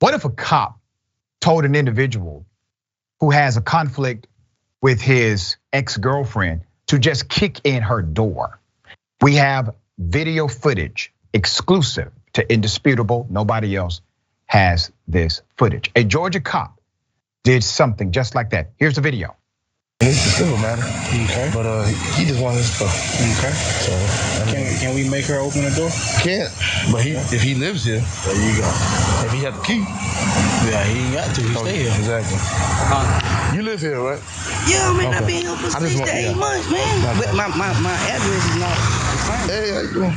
What if a cop told an individual who has a conflict with his ex-girlfriend to just kick in her door? We have video footage exclusive to Indisputable. Nobody else has this footage. A Georgia cop did something just like that. Here's the video. It's a civil matter, okay. But he just wanted his stuff. Okay. So can we make her open the door? Can't. But if he lives here, there you go. If he had the key, yeah, he ain't got to. He stay here. Exactly. You live here, right? Yeah, I mean, I've been here for 6 to 8 months, man. But my address is not the same. Hey, how you doing?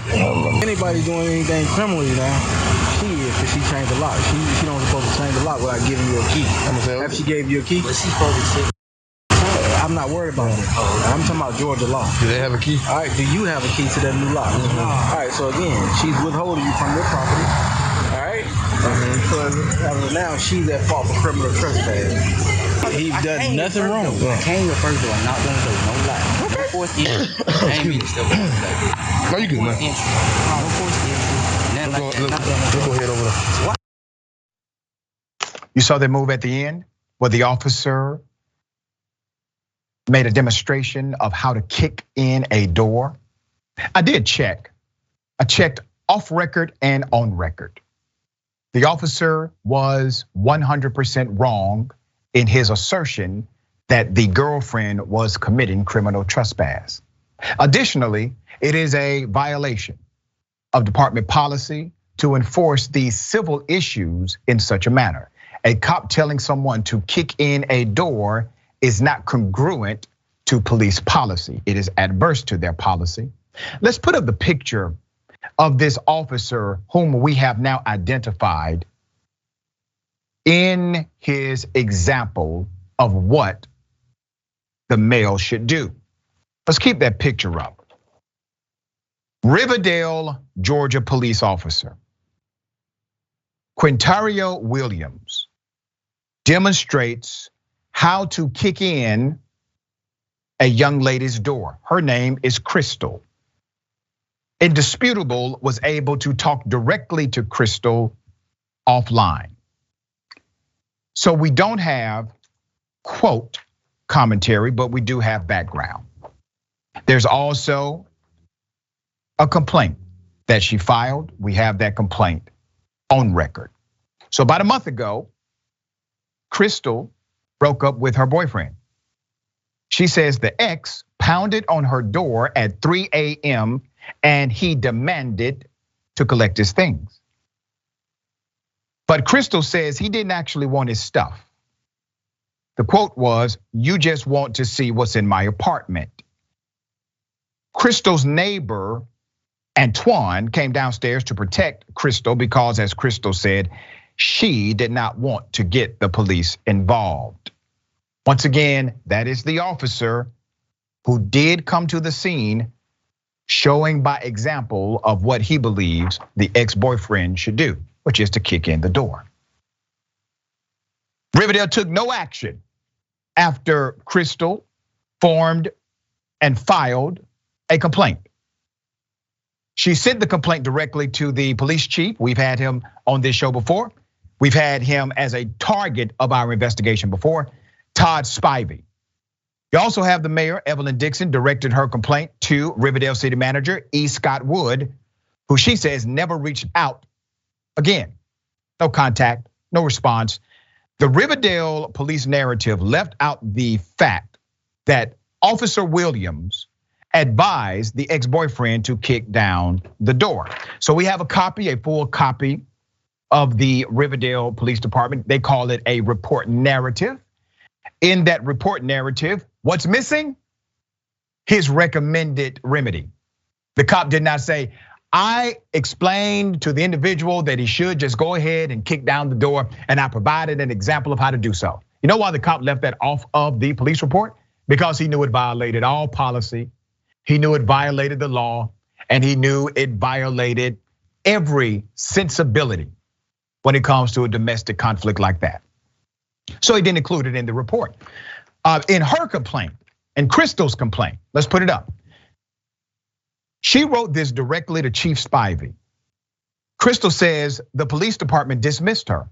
Anybody doing anything criminally now? She is, because she changed the lock. She don't supposed to change the lock without giving you a key. If she gave you a key, but she's supposed to sit. I'm not worried about it. I'm talking about Georgia law. Do they have a key? All right, do you have a key to that new lock? All right, so again, she's withholding you from your property. All right? So now she's at fault for criminal trespass. He does nothing wrong. I came here first door, knocked on the door, no lie. No force entry. I ain't mean to still No, you good, man. No force entry. Let's go ahead over there. You saw the move at the end where the officer made a demonstration of how to kick in a door. I did check. I checked off record and on record. The officer was 100% wrong in his assertion that the girlfriend was committing criminal trespass. Additionally, it is a violation of department policy to enforce these civil issues in such a manner. A cop telling someone to kick in a door is not congruent to police policy. It is adverse to their policy. Let's put up the picture of this officer whom we have now identified in his example of what the male should do. Let's keep that picture up. Riverdale, Georgia police officer Quintario Williams demonstrates how to kick in a young lady's door. Her name is Crystal. Indisputable was able to talk directly to Crystal offline. So we don't have quote commentary, but we do have background. There's also a complaint that she filed. We have that complaint on record. So about a month ago, Crystal broke up with her boyfriend. She says the ex pounded on her door at 3 a.m. and he demanded to collect his things. But Crystal says he didn't actually want his stuff. The quote was, "You just want to see what's in my apartment." Crystal's neighbor, Antoine, came downstairs to protect Crystal because, as Crystal said, she did not want to get the police involved. Once again, that is the officer who did come to the scene, showing by example of what he believes the ex-boyfriend should do, which is to kick in the door. Riverdale took no action after Crystal formed and filed a complaint. She sent the complaint directly to the police chief. We've had him on this show before. We've had him as a target of our investigation before, Todd Spivey. You also have the mayor, Evelyn Dixon, directed her complaint to Riverdale City Manager E. Scott Wood, who she says never reached out again. No contact, no response. The Riverdale police narrative left out the fact that Officer Williams advised the ex-boyfriend to kick down the door. So we have a copy, a full copy of the Riverdale Police Department. They call it a report narrative. In that report narrative, what's missing? His recommended remedy. The cop did not say, I explained to the individual that he should just go ahead and kick down the door, and I provided an example of how to do so. You know why the cop left that off of the police report? Because he knew it violated all policy. He knew it violated the law, and he knew it violated every sensibility when it comes to a domestic conflict like that. So he didn't include it in the report. In her complaint, in Crystal's complaint, let's put it up. She wrote this directly to Chief Spivey. Crystal says the police department dismissed her.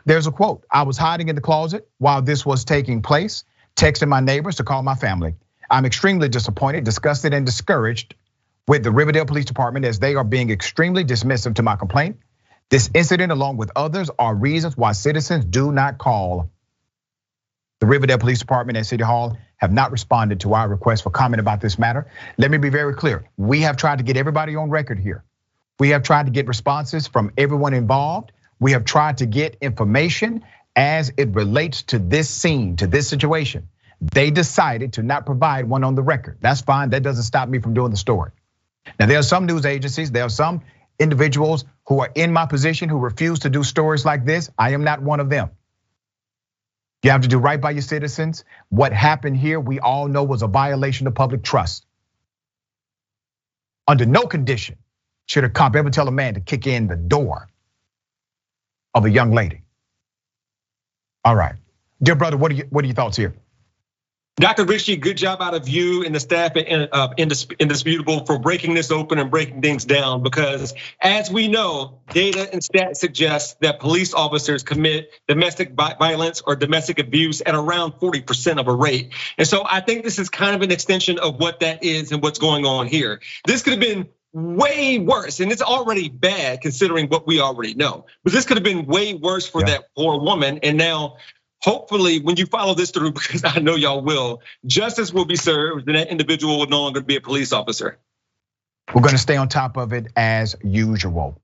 There's a quote: "I was hiding in the closet while this was taking place, texting my neighbors to call my family. I'm extremely disappointed, disgusted, and discouraged with the Riverdale Police Department as they are being extremely dismissive to my complaint. This incident, along with others, are reasons why citizens do not call. The Riverdale Police Department and City Hall have not responded to our request for comment about this matter." Let me be very clear. We have tried to get everybody on record here. We have tried to get responses from everyone involved. We have tried to get information as it relates to this scene, to this situation. They decided to not provide one on the record. That's fine. That doesn't stop me from doing the story. Now, there are some news agencies, there are some individuals who are in my position who refuse to do stories like this. I am not one of them. You have to do right by your citizens. What happened here, we all know, was a violation of public trust. Under no condition should a cop ever tell a man to kick in the door of a young lady. All right, dear brother, what are your thoughts here? Dr. Richey, good job out of you and the staff at Indisputable for breaking this open and breaking things down, because as we know, data and stats suggest that police officers commit domestic violence or domestic abuse at around 40% of a rate. And so I think this is kind of an extension of what that is and what's going on here. This could have been way worse, and it's already bad considering what we already know. But this could have been way worse for that poor woman. And now, hopefully, when you follow this through, because I know y'all will, justice will be served, and that individual will no longer be a police officer. We're gonna stay on top of it as usual.